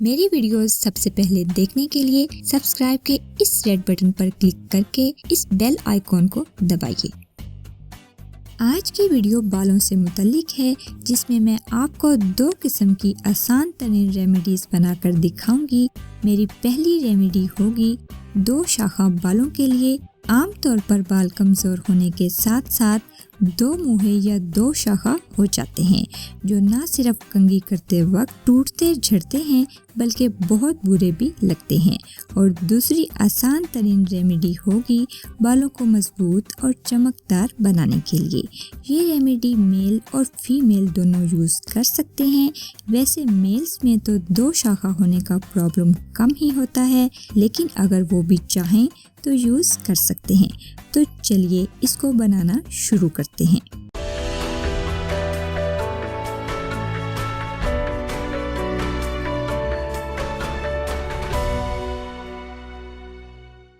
मेरी वीडियोस सबसे पहले देखने के लिए सब्सक्राइब के इस रेड बटन पर क्लिक करके इस बेल आइकॉन को दबाइए। आज की वीडियो बालों से मुतल्लिक है, जिसमें मैं आपको 2 किस्म की आसान तरीन रेमेडीज बनाकर दिखाऊंगी। मेरी पहली रेमेडी होगी 2 शाखा बालों के लिए। आमतौर पर बाल कमज़ोर होने के साथ साथ 2 मुँहे या 2 शाखा हो जाते हैं, जो न सिर्फ कंघी करते वक्त टूटते झड़ते हैं बल्कि बहुत बुरे भी लगते हैं। और दूसरी आसान तरीन रेमेडी होगी बालों को मजबूत और चमकदार बनाने के लिए। ये रेमेडी मेल और फीमेल दोनों यूज़ कर सकते हैं। वैसे मेल्स में तो 2 शाखा होने का प्रॉब्लम कम ही होता है, लेकिन अगर वो भी चाहें तो यूज़ कर सकते हैं। तो चलिए इसको बनाना शुरू करते हैं।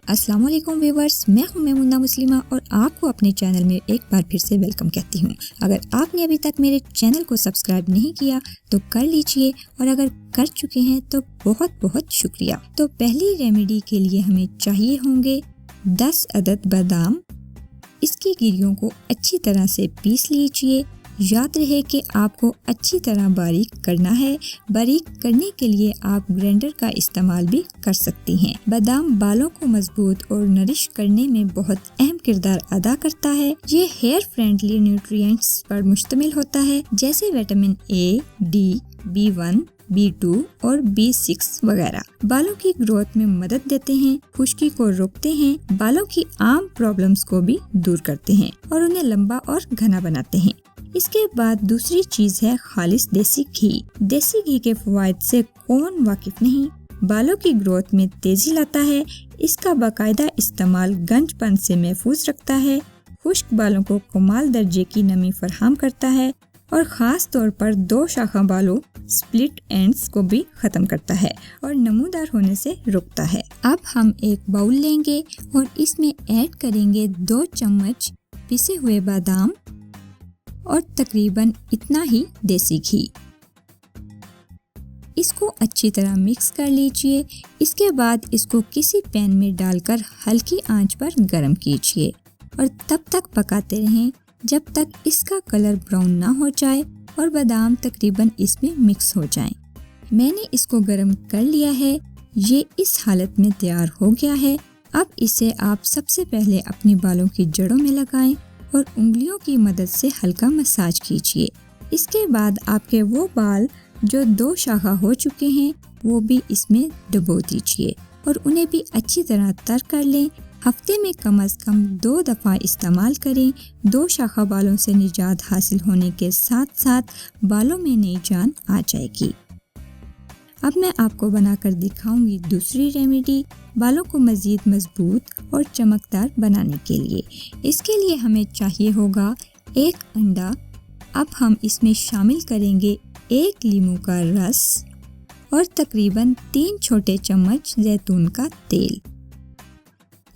अस्सलाम वालेकुम व्यूअर्स, मैं हूं मेमुन्ना मुस्लिमा और आपको अपने चैनल में एक बार फिर से वेलकम कहती हूं। अगर आपने अभी तक मेरे चैनल को सब्सक्राइब नहीं किया तो कर लीजिए, और अगर कर चुके हैं तो बहुत बहुत शुक्रिया। तो पहली रेमेडी के लिए हमें चाहिए होंगे 10 अदद बादाम। इसकी गिरियों को अच्छी तरह से पीस लीजिए। याद रहे कि आपको अच्छी तरह बारीक करना है। बारीक करने के लिए आप ग्राइंडर का इस्तेमाल भी कर सकती हैं। बादाम बालों को मजबूत और नरिश करने में बहुत अहम किरदार अदा करता है। ये हेयर फ्रेंडली न्यूट्रिएंट्स पर मुश्तमिल होता है, जैसे vitamin A, D, B1, B2 और B6 वगैरह। बालों की ग्रोथ में मदद देते हैं, खुश्की को रोकते हैं, बालों की आम प्रॉब्लम्स को भी दूर करते हैं और उन्हें लंबा और घना बनाते हैं। इसके बाद दूसरी चीज है खालिस देसी घी। देसी घी के फवायद से कौन वाकिफ नहीं। बालों की ग्रोथ में तेजी लाता है। इसका बाकायदा इस्तेमाल गंजपन से महफूज रखता है, खुश्क बालों को कमाल दर्जे की नमी फराहम करता है और ख़ास तौर पर 2 शाखा बालों स्प्लिट एंड्स को भी ख़त्म करता है और नमूदार होने से रोकता है। अब हम एक बाउल लेंगे और इसमें ऐड करेंगे 2 चम्मच पिसे हुए बादाम और तकरीबन इतना ही देसी घी। इसको अच्छी तरह मिक्स कर लीजिए। इसके बाद इसको किसी पैन में डालकर हल्की आंच पर गर्म कीजिए और तब तक पकाते रहें जब तक इसका कलर ब्राउन ना हो जाए और बादाम तकरीबन इसमें मिक्स हो जाएं। मैंने इसको गर्म कर लिया है। ये इस हालत में तैयार हो गया है। अब इसे आप सबसे पहले अपने बालों की जड़ों में लगाएं और उंगलियों की मदद से हल्का मसाज कीजिए। इसके बाद आपके वो बाल जो 2 शाखा हो चुके हैं वो भी इसमें डुबो दीजिए और उन्हें भी अच्छी तरह तर कर लें। हफ्ते में कम से कम 2 दफ़ा इस्तेमाल करें। 2 शाखा बालों से निजात हासिल होने के साथ साथ बालों में नई जान आ जाएगी। अब मैं आपको बनाकर दिखाऊंगी दूसरी रेमेडी बालों को मज़ीद मजबूत और चमकदार बनाने के लिए। इसके लिए हमें चाहिए होगा 1 अंडा। अब हम इसमें शामिल करेंगे 1 लीमू का रस और तकरीबन 3 छोटे चम्मच जैतून का तेल।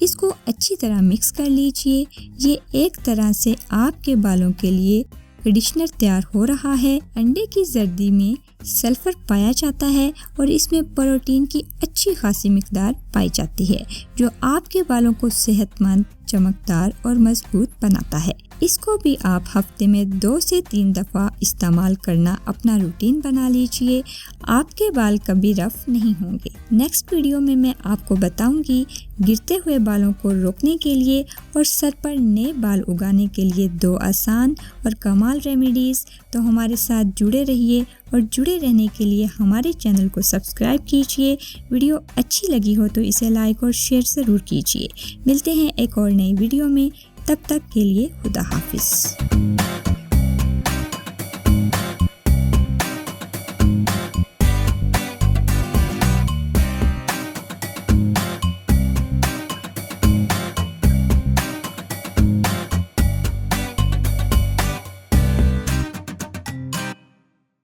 इसको अच्छी तरह मिक्स कर लीजिए। ये एक तरह से आपके बालों के लिए कंडीशनर तैयार हो रहा है। अंडे की जर्दी में सल्फर पाया जाता है और इसमें प्रोटीन की अच्छी खासी मिकदार पाई जाती है, जो आपके बालों को सेहतमंद, चमकदार और मजबूत बनाता है। इसको भी आप हफ्ते में 2 से 3 दफ़ा इस्तेमाल करना अपना रूटीन बना लीजिए। आपके बाल कभी रफ नहीं होंगे। नेक्स्ट वीडियो में मैं आपको बताऊंगी गिरते हुए बालों को रोकने के लिए और सर पर नए बाल उगाने के लिए 2 आसान और कमाल रेमेडीज़। तो हमारे साथ जुड़े रहिए और जुड़े रहने के लिए हमारे चैनल को सब्सक्राइब कीजिए। वीडियो अच्छी लगी हो तो इसे लाइक और शेयर ज़रूर कीजिए। मिलते हैं एक और नई वीडियो में, तब तक के लिए खुदा हाफिज़।